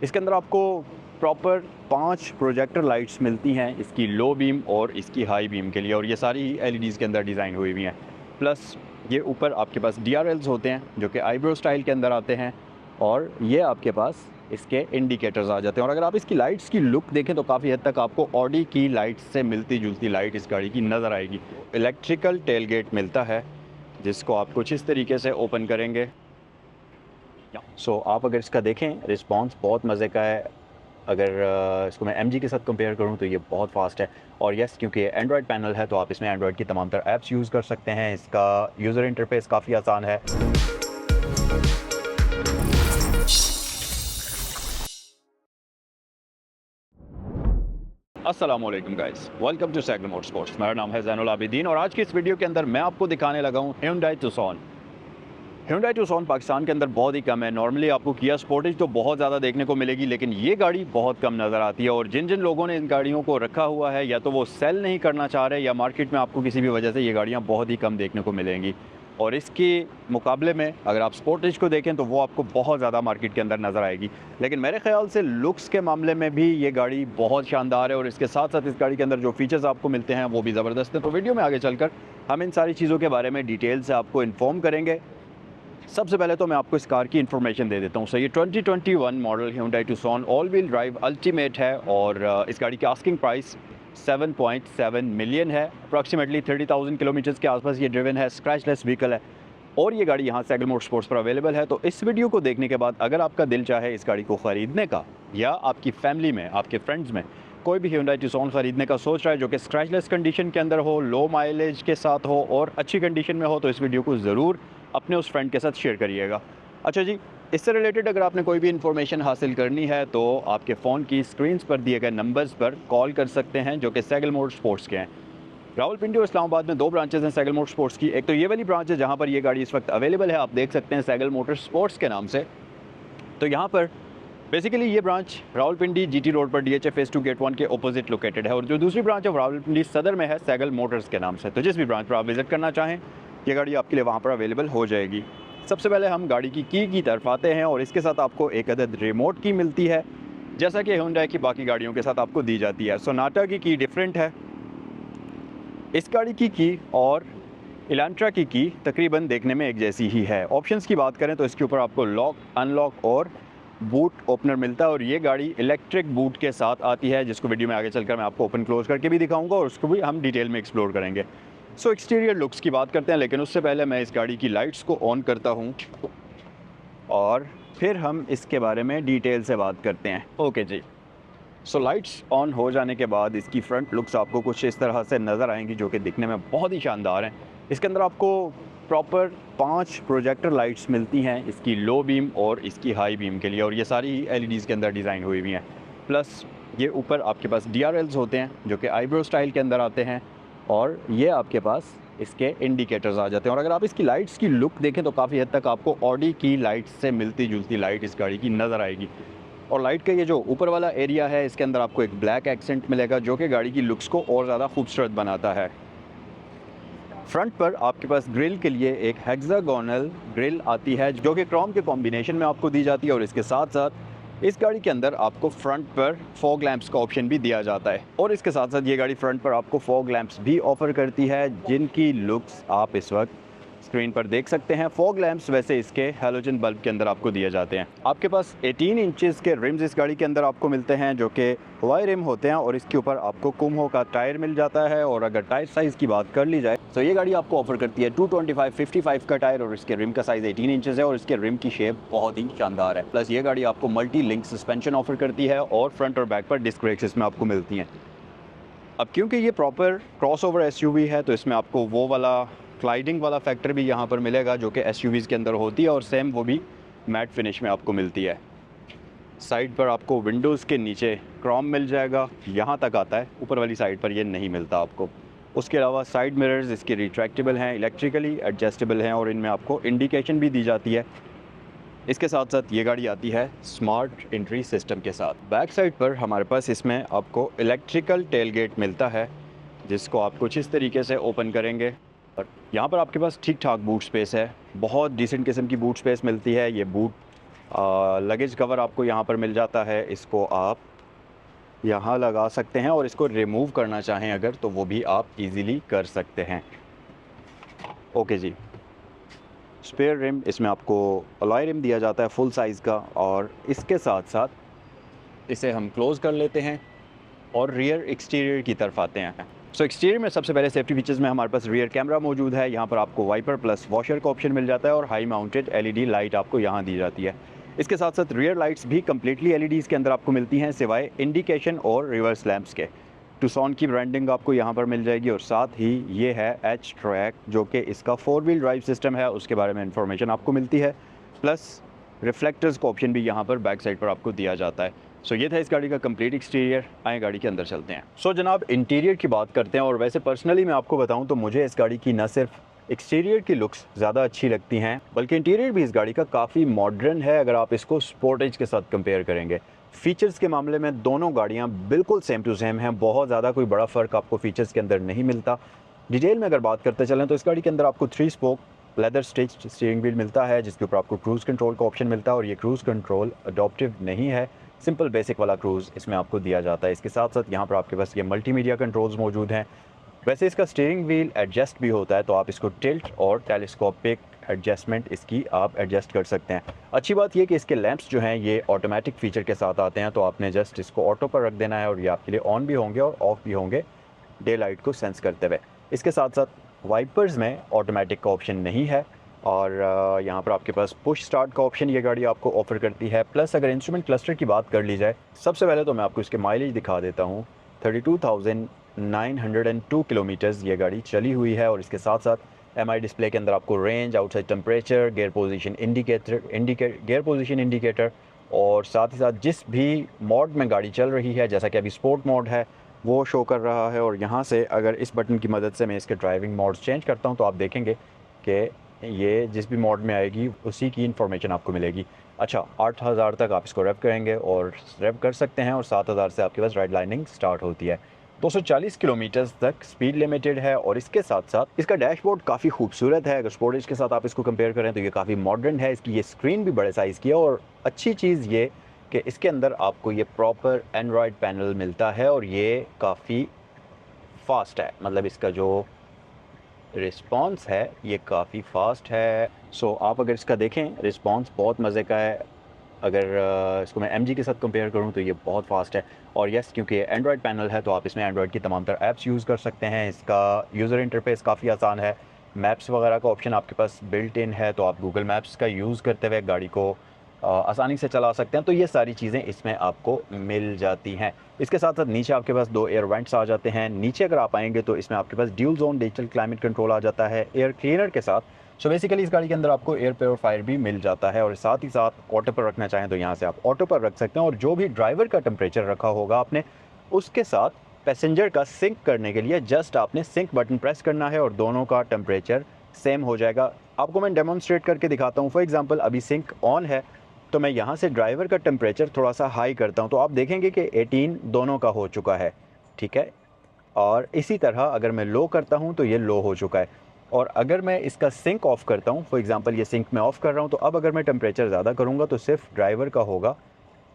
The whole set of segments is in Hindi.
इसके अंदर आपको प्रॉपर 5 प्रोजेक्टर लाइट्स मिलती हैं, इसकी लो बीम और इसकी हाई बीम के लिए, और ये सारी एलईडीज़ के अंदर डिज़ाइन हुई हुई हैं। प्लस ये ऊपर आपके पास डीआरएल्स होते हैं जो कि आईब्रो स्टाइल के अंदर आते हैं, और ये आपके पास इसके इंडिकेटर्स आ जाते हैं। और अगर आप इसकी लाइट्स की लुक देखें तो काफ़ी हद तक आपको ऑडी की लाइट्स से मिलती जुलती लाइट इस गाड़ी की नज़र आएगी। इलेक्ट्रिकल टेलगेट मिलता है जिसको आप कुछ इस तरीके से ओपन करेंगे। आप अगर इसका देखें रिस्पॉन्स बहुत मज़े का है। अगर इसको मैं एमजी के साथ कंपेयर करूं तो ये बहुत फास्ट है। और यस, क्योंकि एंड्रॉयड पैनल है तो आप इसमें एंड्रॉयड की तमाम तरह ऐप्स यूज़ कर सकते हैं। इसका यूज़र इंटरफेस काफ़ी आसान है। अस्सलाम वालेकुम guys, welcome to Sehgal motorsports. मेरा नाम है ज़ैनुल आबिदीन और आज की इस वीडियो के अंदर मैं आपको दिखाने लगा हूँ Hyundai Tucson पाकिस्तान के अंदर बहुत ही कम है। नॉर्मली आपको किया स्पोर्टेज तो बहुत ज़्यादा देखने को मिलेगी, लेकिन ये गाड़ी बहुत कम नज़र आती है। और जिन जिन लोगों ने इन गाड़ियों को रखा हुआ है या तो वो सेल नहीं करना चाह रहे या मार्केट में आपको किसी भी वजह से ये गाड़ियाँ बहुत ही कम देखने को मिलेंगी। और इसके मुकाबले में अगर आप स्पोर्टेज को देखें तो वो आपको बहुत ज़्यादा मार्केट के अंदर नज़र आएगी। लेकिन मेरे ख्याल से लुक्स के मामले में भी ये गाड़ी बहुत शानदार है, और इसके साथ साथ इस गाड़ी के अंदर जो फीचर्स आपको मिलते हैं वो भी ज़बरदस्त है। तो वीडियो में आगे चलकर हम इन सारी चीज़ों के बारे में डिटेल से आपको इन्फॉर्म करेंगे। सबसे पहले तो मैं आपको इस कार की इन्फॉर्मेशन दे देता हूँ। ये 2021 model Hyundai Tucson all wheel drive ultimate है, और इस गाड़ी की आस्किंग प्राइस 7.7 मिलियन है। अप्रॉक्सीमेटली 30,000 किलोमीटर्स के आसपास ये ड्रिवन है, स्क्रैचलेस व्हीकल है, और ये गाड़ी यहाँ सैगल मोटरस्पोर्ट्स पर अवेलेबल है। तो इस वीडियो को देखने के बाद अगर आपका दिल चाहे इस गाड़ी को ख़रीदने का, या आपकी फैमिली में, आपके फ्रेंड्स में कोई भी Hyundai Tucson ख़रीदने का सोच रहा है जो कि स्क्रैचलेस कंडीशन के अंदर हो, लो माइलेज के साथ हो और अच्छी कंडीशन में हो, तो इस वीडियो को ज़रूर अपने उस फ्रेंड के साथ शेयर करिएगा। अच्छा जी, इससे रिलेटेड अगर आपने कोई भी इन्फॉर्मेशन हासिल करनी है तो आपके फ़ोन की स्क्रीन्स पर दिए गए नंबर्स पर कॉल कर सकते हैं जो कि सैगल मोटरस्पोर्ट्स के हैं। रावलपिंडी और इस्लामाबाद में 2 ब्रांचेज़ हैं सैगल मोटरस्पोर्ट्स की। एक तो ये वाली ब्रांच है जहाँ पर ये गाड़ी इस वक्त अवेलेबल है, आप देख सकते हैं सैगल मोटरस्पोर्ट्स के नाम से। तो यहाँ पर बेसिकली ये ब्रांच रावलपिंडी जीटी रोड पर DHA फेज़ 2 गेट 1 के अपोजिट लोकेटेड है, और जो दूसरी ब्रांच है रावलपिंडी सदर में है सैगल मोटर्स के नाम से। तो जिस भी ब्रांच पर आप विज़िट करना चाहें ये गाड़ी आपके लिए वहाँ पर अवेलेबल हो जाएगी। सबसे पहले हम गाड़ी की तरफ आते हैं, और इसके साथ आपको एक अदद रिमोट की मिलती है, जैसा कि Hyundai की बाकी गाड़ियों के साथ आपको दी जाती है। सोनाटा की डिफरेंट है। इस गाड़ी की और इलांट्रा की तकरीबन देखने में एक जैसी ही है। ऑप्शंस की बात करें तो इसके ऊपर आपको लॉक, अनलॉक और बूट ओपनर मिलता है, और ये गाड़ी इलेक्ट्रिक बूट के साथ आती है, जिसको वीडियो में आगे चलकर मैं आपको ओपन क्लोज करके भी दिखाऊंगा और उसको भी हम डिटेल में एक्सप्लोर करेंगे। एक्सटीरियर लुक्स की बात करते हैं, लेकिन उससे पहले मैं इस गाड़ी की लाइट्स को ऑन करता हूं और फिर हम इसके बारे में डिटेल से बात करते हैं। ओके जी, लाइट्स ऑन हो जाने के बाद इसकी फ्रंट लुक्स आपको कुछ इस तरह से नज़र आएंगी जो कि दिखने में बहुत ही शानदार हैं। इसके अंदर आपको प्रॉपर 5 प्रोजेक्टर लाइट्स मिलती हैं, इसकी लो बीम और इसकी हाई बीम के लिए, और ये सारी एलईडीज़ के अंदर डिज़ाइन हुई हुई हैं। प्लस ये ऊपर आपके पास डीआरएल्स होते हैं जो कि आईब्रो स्टाइल के अंदर आते हैं, और ये आपके पास इसके इंडिकेटर्स आ जाते हैं। और अगर आप इसकी लाइट्स की लुक देखें तो काफ़ी हद तक आपको ऑडी की लाइट्स से मिलती जुलती लाइट इस गाड़ी की नज़र आएगी। और लाइट का ये जो ऊपर वाला एरिया है इसके अंदर आपको एक ब्लैक एक्सेंट मिलेगा जो कि गाड़ी की लुक्स को और ज़्यादा खूबसूरत बनाता है। फ्रंट पर आपके पास ग्रिल के लिए एक हेक्सागोनल ग्रिल आती है जो कि क्रोम के कॉम्बिनेशन में आपको दी जाती है, और इसके साथ साथ इस गाड़ी के अंदर आपको फ्रंट पर फॉग लैंप्स का ऑप्शन भी दिया जाता है। और इसके साथ साथ ये गाड़ी फ्रंट पर आपको फॉग लैंप्स भी ऑफर करती है, जिनकी लुक्स आप इस वक्त स्क्रीन पर देख सकते हैं। फॉग लैंप्स वैसे इसके हैलोजन बल्ब के अंदर आपको दिए जाते हैं। आपके पास 18 इंचेस के रिम्स इस गाड़ी के अंदर आपको मिलते हैं जो कि वाई रिम होते हैं, और इसके ऊपर आपको कुम्हो का टायर मिल जाता है। और अगर टायर साइज़ की बात कर ली जाए तो ये गाड़ी आपको ऑफर करती है 225/55 का टायर, और इसके रिम का साइज़ 18 इंचेस है, और इसके रिम की शेप बहुत ही शानदार है। प्लस ये गाड़ी आपको मल्टी लिंक सस्पेंशन ऑफर करती है, और फ्रंट और बैक पर डिस्क ब्रेक्स इसमें आपको मिलती हैं। अब क्योंकि ये प्रॉपर क्रॉसओवर एसयूवी है तो इसमें आपको वो वाला क्लाइडिंग वाला फैक्टर भी यहाँ पर मिलेगा जो कि एसयूवीज़ के अंदर होती है, और सेम वो भी मैट फिनिश में आपको मिलती है। साइड पर आपको विंडोज़ के नीचे क्रोम मिल जाएगा, यहाँ तक आता है, ऊपर वाली साइड पर ये नहीं मिलता आपको। उसके अलावा साइड मिरर्स इसके रिट्रैक्टेबल हैं, इलेक्ट्रिकली एडजस्टेबल हैं, और इनमें आपको इंडिकेशन भी दी जाती है। इसके साथ साथ ये गाड़ी आती है स्मार्ट एंट्री सिस्टम के साथ। बैक साइड पर हमारे पास इसमें आपको इलेक्ट्रिकल टेलगेट मिलता है, जिसको आप कुछ इस तरीके से ओपन करेंगे। और यहाँ पर आपके पास ठीक ठाक बूट स्पेस है, बहुत डिसेंट किस्म की बूट स्पेस मिलती है। ये बूट लगेज कवर आपको यहाँ पर मिल जाता है, इसको आप यहाँ लगा सकते हैं और इसको रिमूव करना चाहें अगर तो वो भी आप इजीली कर सकते हैं। ओके जी। स्पेयर रिम, इसमें आपको अलॉय रिम दिया जाता है फुल साइज़ का, और इसके साथ साथ इसे हम क्लोज़ कर लेते हैं और रियर एक्सटीरियर की तरफ आते हैं। सो एक्सटीरियर में सबसे पहले सेफ्टी फीचर्स में हमारे पास रियर कैमरा मौजूद है। यहाँ पर आपको वाइपर प्लस वॉशर का ऑप्शन मिल जाता है और हाई माउंटेड एलईडी लाइट आपको यहाँ दी जाती है। इसके साथ साथ रियर लाइट्स भी कम्प्लीटली एलईडीज़ के अंदर आपको मिलती हैं, सिवाय इंडिकेशन और रिवर्स लैंप्स के। टूसॉन की ब्रांडिंग आपको यहाँ पर मिल जाएगी, और साथ ही ये है एच ट्रैक, जो कि इसका 4 व्हील ड्राइव सिस्टम है, उसके बारे में इंफॉर्मेशन आपको मिलती है। प्लस रिफ्लेक्टर्स का ऑप्शन भी यहाँ पर बैक साइड पर आपको दिया जाता है। सो ये था इस गाड़ी का कंप्लीट एक्सटीरियर। आए गाड़ी के अंदर चलते हैं। सो जनाब, इंटीरियर की बात करते हैं, और वैसे पर्सनली मैं आपको बताऊं तो मुझे इस गाड़ी की न सिर्फ एक्सटीरियर की लुक्स ज़्यादा अच्छी लगती हैं, बल्कि इंटीरियर भी इस गाड़ी का काफ़ी मॉडर्न है अगर आप इसको स्पोर्टेज के साथ कंपेयर करेंगे। फीचर्स के मामले में दोनों गाड़ियाँ बिल्कुल सेम टू सेम हैं, बहुत ज़्यादा कोई बड़ा फ़र्क आपको फीचर्स के अंदर नहीं मिलता। डिटेल में अगर बात करते चलें तो इस गाड़ी के अंदर आपको 3 spoke leather stitched steering wheel मिलता है, जिसके ऊपर आपको क्रूज़ कंट्रोल का ऑप्शन मिलता है, और ये क्रूज़ कंट्रोल अडॉप्टिव नहीं है, सिंपल बेसिक वाला क्रूज़ इसमें आपको दिया जाता है। इसके साथ साथ यहाँ पर आपके पास ये मल्टीमीडिया कंट्रोल्स मौजूद हैं। वैसे इसका स्टीयरिंग व्हील एडजस्ट भी होता है, तो आप इसको टिल्ट और टेलीस्कोपिक एडजस्टमेंट इसकी आप एडजस्ट कर सकते हैं। अच्छी बात यह कि इसके लैंप्स जो हैं ये ऑटोमेटिक फ़ीचर के साथ आते हैं, तो आपने जस्ट इसको ऑटो पर रख देना है और ये आपके लिए ऑन भी होंगे और ऑफ़ भी होंगे डे लाइट को सेंस करते हुए। इसके साथ साथ वाइपर्स में ऑटोमेटिक का ऑप्शन नहीं है, और यहाँ पर आपके पास पुश स्टार्ट का ऑप्शन ये गाड़ी आपको ऑफ़र करती है। प्लस अगर इंस्ट्रूमेंट क्लस्टर की बात कर ली जाए, सबसे पहले तो मैं आपको इसके माइलेज दिखा देता हूँ। 32,902 किलोमीटर्स ये गाड़ी चली हुई है, और इसके साथ साथ एमआई डिस्प्ले के अंदर आपको range, outside temperature, gear position indicator और साथ ही साथ जिस भी मोड में गाड़ी चल रही है, जैसा कि अभी स्पोर्ट मोड है, वो शो कर रहा है। और यहाँ से अगर इस बटन की मदद से मैं इसके ड्राइविंग मोड्स चेंज करता हूँ तो आप देखेंगे कि ये जिस भी मोड में आएगी उसी की इन्फॉर्मेशन आपको मिलेगी। अच्छा, 8000 तक आप इसको रेव करेंगे और रेव कर सकते हैं, और 7000 से आपके पास रेड लाइनिंग स्टार्ट होती है। 240 किलोमीटर तक स्पीड लिमिटेड है, और इसके साथ साथ इसका डैशबोर्ड काफ़ी खूबसूरत है। अगर स्पोर्टेज के साथ आप इसको कंपेयर करें तो ये काफ़ी मॉडर्न है। इसकी ये स्क्रीन भी बड़े साइज़ की है, और अच्छी चीज़ ये कि इसके अंदर आपको ये प्रॉपर एंड्रॉयड पैनल मिलता है, और ये काफ़ी फास्ट है, मतलब इसका जो रिस्पॉन्स है ये काफ़ी फास्ट है। सो आप अगर इसका देखें, रिस्पॉन्स बहुत मज़े का है। अगर इसको मैं MG के साथ कंपेयर करूं तो ये बहुत फास्ट है। और यस, क्योंकि ये एंड्रॉयड पैनल है तो आप इसमें एंड्रॉयड की तमाम तरह ऐप्स यूज़ कर सकते हैं। इसका यूज़र इंटरफेस काफ़ी आसान है। मैप्स वगैरह का ऑप्शन आपके पास बिल्ट इन है, तो आप गूगल मैप्स का यूज़ करते हुए गाड़ी को आसानी से चला सकते हैं। तो ये सारी चीज़ें इसमें आपको मिल जाती हैं। इसके साथ साथ नीचे आपके पास 2 एयर वेंट्स आ जाते हैं। नीचे अगर आप आएंगे तो इसमें आपके पास dual zone digital climate control आ जाता है एयर क्लीनर के साथ। सो बेसिकली इस गाड़ी के अंदर आपको एयर प्योरीफायर भी मिल जाता है, और साथ ही साथ ऑटो पर रखना चाहें तो यहाँ से आप ऑटो पर रख सकते हैं, और जो भी ड्राइवर का टेम्परेचर रखा होगा आपने, उसके साथ पैसेंजर का सिंक करने के लिए जस्ट आपने सिंक बटन प्रेस करना है और दोनों का टेम्परेचर सेम हो जाएगा। आपको मैं डेमोन्स्ट्रेट करके दिखाता हूँ। फॉर एग्जाम्पल अभी सिंक ऑन है, तो मैं यहाँ से ड्राइवर का टेम्परेचर थोड़ा सा हाई करता हूँ, तो आप देखेंगे कि 18 दोनों का हो चुका है, ठीक है। और इसी तरह अगर मैं लो करता हूँ तो ये लो हो चुका है, और अगर मैं इसका सिंक ऑफ़ करता हूँ, फॉर एग्जांपल ये सिंक मैं ऑफ़ कर रहा हूँ, तो अब अगर मैं टेम्परेचर ज़्यादा करूँगा तो सिर्फ ड्राइवर का होगा,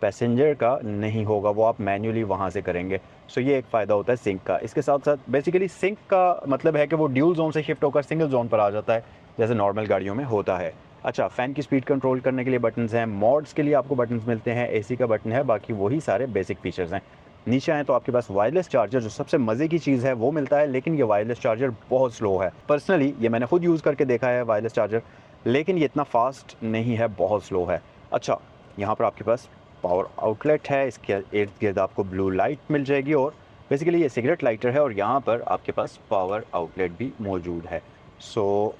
पैसेंजर का नहीं होगा, वो आप मैन्युअली वहाँ से करेंगे। सो ये एक फ़ायदा होता है सिंक का। इसके साथ साथ बेसिकली सिंक का मतलब है कि वो ड्यूल जोन से शिफ्ट होकर सिंगल जोन पर आ जाता है, जैसे नॉर्मल गाड़ियों में होता है। अच्छा, फ़ैन की स्पीड कंट्रोल करने के लिए बटन्स हैं, मॉड्स के लिए आपको बटन्स मिलते हैं, AC का बटन है, बाकी वही सारे बेसिक फीचर्स हैं। नीचे आएँ तो आपके पास वायरलेस चार्जर, जो सबसे मज़े की चीज़ है, वो मिलता है, लेकिन ये वायरलेस चार्जर बहुत स्लो है। पर्सनली ये मैंने खुद यूज़ करके देखा है वायरलेस चार्जर, लेकिन ये इतना फास्ट नहीं है, बहुत स्लो है। अच्छा, यहाँ पर आपके पास पावर आउटलेट है, इसके इर्द गिर्द आपको ब्लू लाइट मिल जाएगी, और बेसिकली ये सिगरेट लाइटर है, और यहाँ पर आपके पास पावर आउटलेट भी मौजूद है। सो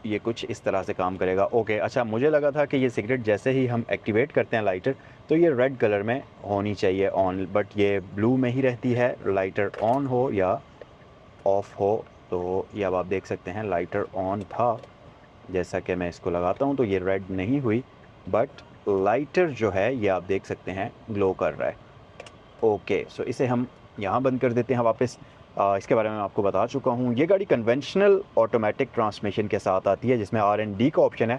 ये कुछ इस तरह से काम करेगा। ओके, अच्छा, मुझे लगा था कि ये सिगरेट जैसे ही हम एक्टिवेट करते हैं लाइटर, तो ये रेड कलर में होनी चाहिए ऑन, बट ये ब्लू में ही रहती है, लाइटर ऑन हो या ऑफ़ हो। तो ये अब आप देख सकते हैं लाइटर ऑन था, जैसा कि मैं इसको लगाता हूँ तो ये रेड नहीं हुई, बट लाइटर जो है ये आप देख सकते हैं ग्लो कर रहा है। ओके, सो इसे हम यहाँ बंद कर देते हैं वापस। इसके बारे में मैं आपको बता चुका हूँ। ये गाड़ी कन्वेंशनल ऑटोमेटिक ट्रांसमिशन के साथ आती है, जिसमें R&D का ऑप्शन है।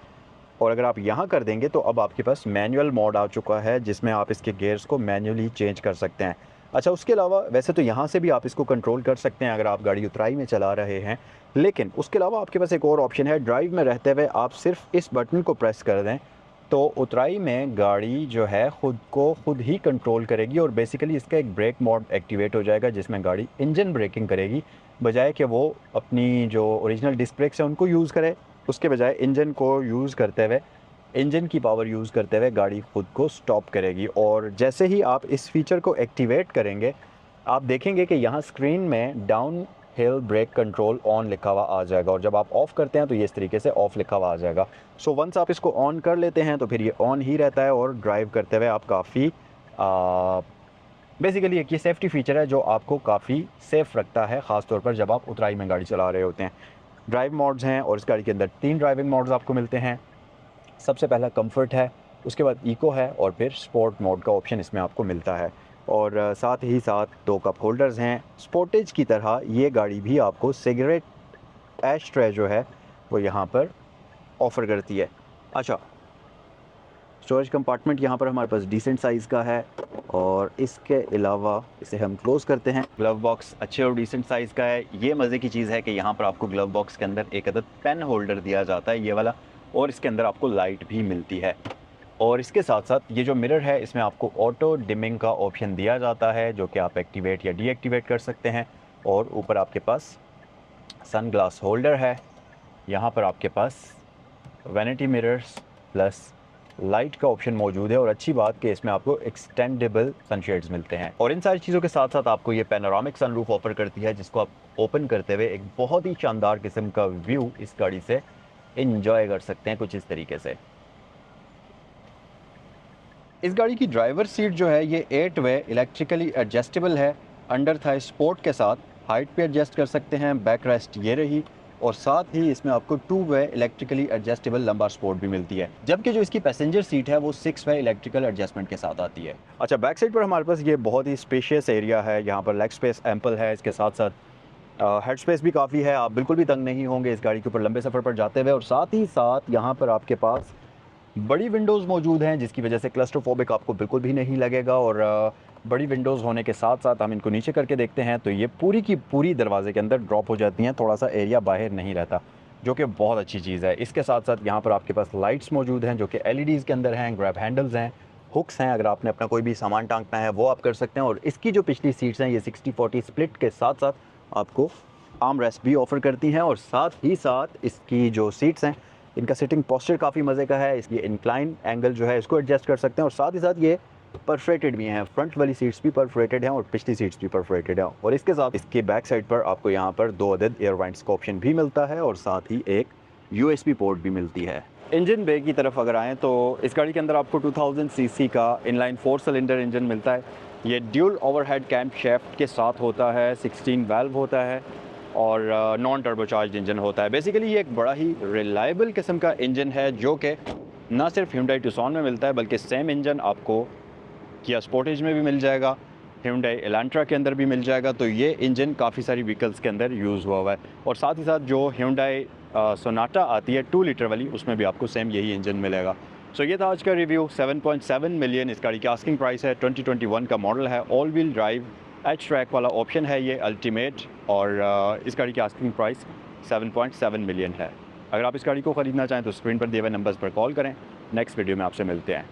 और अगर आप यहाँ कर देंगे तो अब आपके पास मैनुअल मोड आ चुका है, जिसमें आप इसके गियर्स को मैनुअली चेंज कर सकते हैं। अच्छा, उसके अलावा वैसे तो यहाँ से भी आप इसको कंट्रोल कर सकते हैं अगर आप गाड़ी उतराई में चला रहे हैं, लेकिन उसके अलावा आपके पास एक और ऑप्शन है। ड्राइव में रहते हुए आप सिर्फ इस बटन को प्रेस कर दें तो उतराई में गाड़ी जो है ख़ुद को खुद ही कंट्रोल करेगी, और बेसिकली इसका एक ब्रेक मोड एक्टिवेट हो जाएगा जिसमें गाड़ी इंजन ब्रेकिंग करेगी, बजाय कि वो अपनी जो ओरिजिनल डिस्क ब्रेक्स हैं उनको यूज़ करे। उसके बजाय इंजन को यूज़ करते हुए, इंजन की पावर यूज़ करते हुए गाड़ी ख़ुद को स्टॉप करेगी। और जैसे ही आप इस फीचर को एक्टिवेट करेंगे, आप देखेंगे कि यहाँ स्क्रीन में down hill brake control on लिखा हुआ आ जाएगा, और जब आप ऑफ़ करते हैं तो ये इस तरीके से ऑफ़ लिखा हुआ आ जाएगा। सो वंस आप इसको ऑन कर लेते हैं तो फिर ये ऑन ही रहता है, और ड्राइव करते हुए आप काफ़ी बेसिकली एक ये सेफ्टी फ़ीचर है जो आपको काफ़ी सेफ़ रखता है, ख़ास तौर पर जब आप उतराई में गाड़ी चला रहे होते हैं। ड्राइव मोड्स हैं और इस गाड़ी के अंदर 3 ड्राइविंग मोड्स आपको मिलते हैं। सबसे पहला कंफर्ट है, उसके बाद इको है, और फिर स्पोर्ट मोड का ऑप्शन इसमें आपको मिलता है। और साथ ही साथ 2 कप होल्डर्स हैं। स्पोर्टेज की तरह ये गाड़ी भी आपको सिगरेट ऐश ट्रे जो है वो यहाँ पर ऑफ़र करती है। अच्छा, स्टोरेज कंपार्टमेंट यहाँ पर हमारे पास डिसेंट साइज़ का है, और इसके अलावा इसे हम क्लोज़ करते हैं। ग्लव बॉक्स अच्छे और डिसेंट साइज़ का है। ये मज़े की चीज़ है कि यहाँ पर आपको ग्लव बॉक्स के अंदर एक अदद पेन होल्डर दिया जाता है, ये वाला, और इसके अंदर आपको लाइट भी मिलती है। और इसके साथ साथ ये जो मिरर है इसमें आपको ऑटो डिमिंग का ऑप्शन दिया जाता है, जो कि आप एक्टिवेट या डीएक्टिवेट कर सकते हैं। और ऊपर आपके पास सन ग्लास होल्डर है। यहाँ पर आपके पास वैनिटी मिरर्स प्लस लाइट का ऑप्शन मौजूद है, और अच्छी बात कि इसमें आपको एक्सटेंडेबल सनशेड्स मिलते हैं। और इन सारी चीज़ों के साथ साथ आपको ये पैनोरामिक सनरूफ ऑफर करती है, जिसको आप ओपन करते हुए एक बहुत ही शानदार किस्म का व्यू इस गाड़ी से इंजॉय कर सकते हैं कुछ इस तरीके से। इस गाड़ी की ड्राइवर सीट जो है ये 8 वे इलेक्ट्रिकली एडजस्टेबल है। अंडर थाई स्पोर्ट के साथ हाइट पे एडजस्ट कर सकते हैं। बैक रेस्ट ये रही, और साथ ही इसमें आपको 2 वे इलेक्ट्रिकली एडजस्टेबल लंबार स्पोर्ट भी मिलती है, जबकि जो इसकी पैसेंजर सीट है वो 6 वे इलेक्ट्रिकल एडजस्टमेंट के साथ आती है। अच्छा, बैक साइड पर हमारे पास ये बहुत ही स्पेशियस एरिया है। यहाँ पर लेग स्पेस एम्पल है, इसके साथ साथ हेड स्पेस भी काफ़ी है। आप बिल्कुल भी तंग नहीं होंगे इस गाड़ी के ऊपर लंबे सफ़र पर जाते हुए। और साथ ही साथ यहाँ पर आपके पास बड़ी विंडोज़ मौजूद हैं, जिसकी वजह से क्लस्ट्रोफोबिक आपको बिल्कुल भी नहीं लगेगा। और बड़ी विंडोज़ होने के साथ साथ हम इनको नीचे करके देखते हैं तो ये पूरी की पूरी दरवाजे के अंदर ड्रॉप हो जाती हैं, थोड़ा सा एरिया बाहर नहीं रहता, जो कि बहुत अच्छी चीज़ है। इसके साथ साथ यहाँ पर आपके पास लाइट्स मौजूद हैं जो कि एलईडीज़ के अंदर हैं, ग्रैब हैंडल्स हैं, हुक्स हैं, अगर आपने अपना कोई भी सामान टांगना है वो आप कर सकते हैं। और इसकी जो पिछली सीट्स हैं ये 60-40 स्प्लिट के साथ साथ आपको आर्म रेस्ट भी ऑफ़र करती हैं। और साथ ही साथ इसकी जो सीट्स हैं इनका सिटिंग पोस्चर काफ़ी मज़े का है। इसकी इंक्लाइन एंगल जो है इसको एडजस्ट कर सकते हैं, और साथ ही साथ ये परफोरेटेड भी हैं। फ्रंट वाली सीट्स भी परफोरेटेड हैं और पिछली सीट्स भी परफोरेटेड हैं। और इसके साथ इसके बैक साइड पर आपको यहाँ पर 2 अदद एयर वाइंट्स का ऑप्शन भी मिलता है, और साथ ही एक यूएसबी पोर्ट भी मिलती है। इंजन बे की तरफ अगर आएँ तो इस गाड़ी के अंदर आपको 2000 सीसी का इनलाइन 4 सिलेंडर इंजन मिलता है। ये ड्यूल ओवरहेड कैम्प शैफ्ट के साथ होता है, 16 वाल्व होता है, और नॉन टर्बोचार्ज इंजन होता है। बेसिकली ये एक बड़ा ही रिलायबल किस्म का इंजन है, जो कि ना सिर्फ Hyundai Tucson में मिलता है, बल्कि सेम इंजन आपको किया स्पोर्टेज में भी मिल जाएगा, Hyundai Elantra के अंदर भी मिल जाएगा। तो ये इंजन काफ़ी सारी व्हीकल्स के अंदर यूज़ हुआ है। और साथ ही साथ जो Hyundai Sonata आती है 2 लीटर वाली, उसमें भी आपको सेम यही इंजन मिलेगा। सो ये था आज का रिव्यू। 7.7 मिलियन इस गाड़ी की आस्किंग प्राइस है। 2021 का मॉडल है, all wheel drive H track वाला ऑप्शन है ये अल्टीमेट, और इस गाड़ी की आस्किंग प्राइस 7.7 मिलियन है। अगर आप इस गाड़ी को ख़रीदना चाहें तो स्क्रीन पर दिए हुए नंबर्स पर कॉल करें। नेक्स्ट वीडियो में आपसे मिलते हैं।